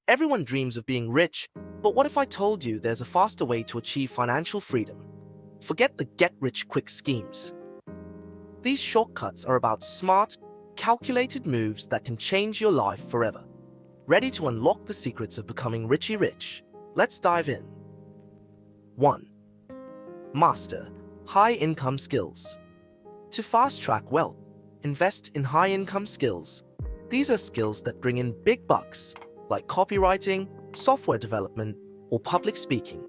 Everyone dreams of being rich, but what if I told you there's a faster way to achieve financial freedom? Forget the get-rich-quick schemes. These shortcuts are about smart, calculated moves that can change your life forever. Ready to unlock the secrets of becoming Richie Rich? Let's dive in. 1. Master high-income skills. To fast-track wealth, invest in high-income skills. These are skills that bring in big bucks, like copywriting, software development, or public speaking.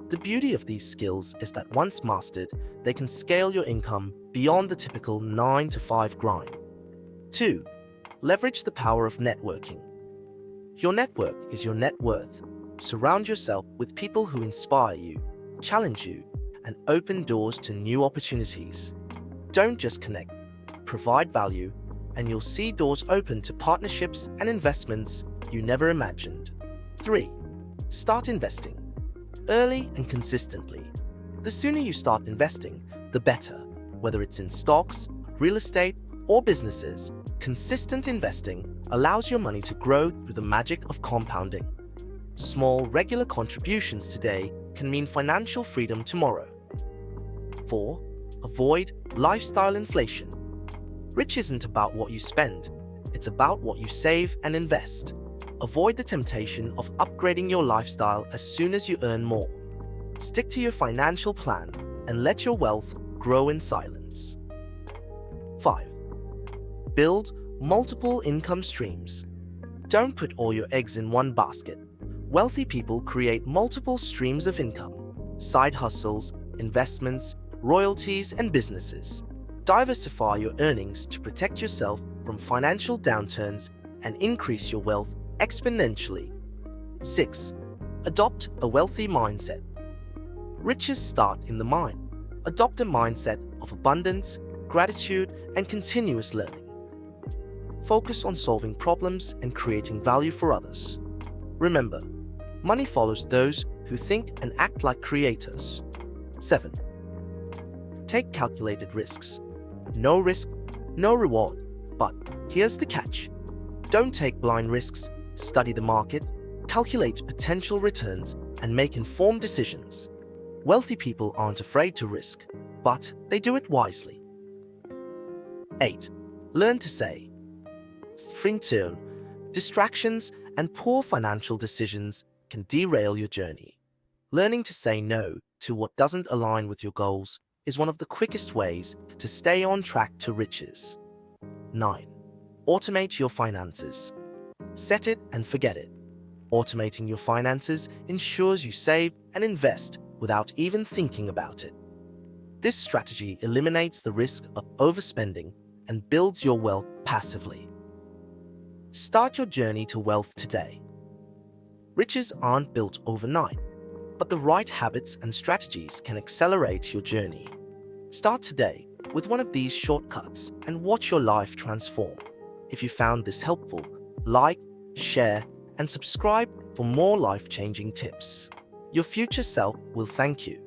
The beauty of these skills is that once mastered, they can scale your income beyond the typical 9-to-5 grind. 2. Leverage the power of networking. Your network is your net worth. Surround yourself with people who inspire you, challenge you, and open doors to new opportunities. Don't just connect, provide value, and you'll see doors open to partnerships and investments you never imagined. 3. Start investing. Early and consistently. The sooner you start investing, the better. Whether it's in stocks, real estate, or businesses, consistent investing allows your money to grow through the magic of compounding. Small, regular contributions today can mean financial freedom tomorrow. 4. Avoid lifestyle inflation. Rich isn't about what you spend, it's about what you save and invest. Avoid the temptation of upgrading your lifestyle as soon as you earn more. Stick to your financial plan and let your wealth grow in silence. 5. Build multiple income streams. Don't put all your eggs in one basket. Wealthy people create multiple streams of income: side hustles, investments, royalties, and businesses. Diversify your earnings to protect yourself from financial downturns and increase your wealth exponentially. 6. Adopt a wealthy mindset. Riches start in the mind. Adopt a mindset of abundance, gratitude, and continuous learning. Focus on solving problems and creating value for others. Remember, money follows those who think and act like creators. 7. Take calculated risks. No risk, no reward. But here's the catch. Don't take blind risks. Study the market, calculate potential returns, and make informed decisions. Wealthy people aren't afraid to risk, but they do it wisely. 8. Learn to say. Distractions and poor financial decisions can derail your journey. Learning to say no to what doesn't align with your goals is one of the quickest ways to stay on track to riches. 9. Automate your finances. Set it and forget it. Automating your finances ensures you save and invest without even thinking about it. This strategy eliminates the risk of overspending and builds your wealth passively. Start your journey to wealth today. Riches aren't built overnight, but the right habits and strategies can accelerate your journey. Start today with one of these shortcuts and watch your life transform. If you found this helpful, like, share, and subscribe for more life-changing tips. Your future self will thank you.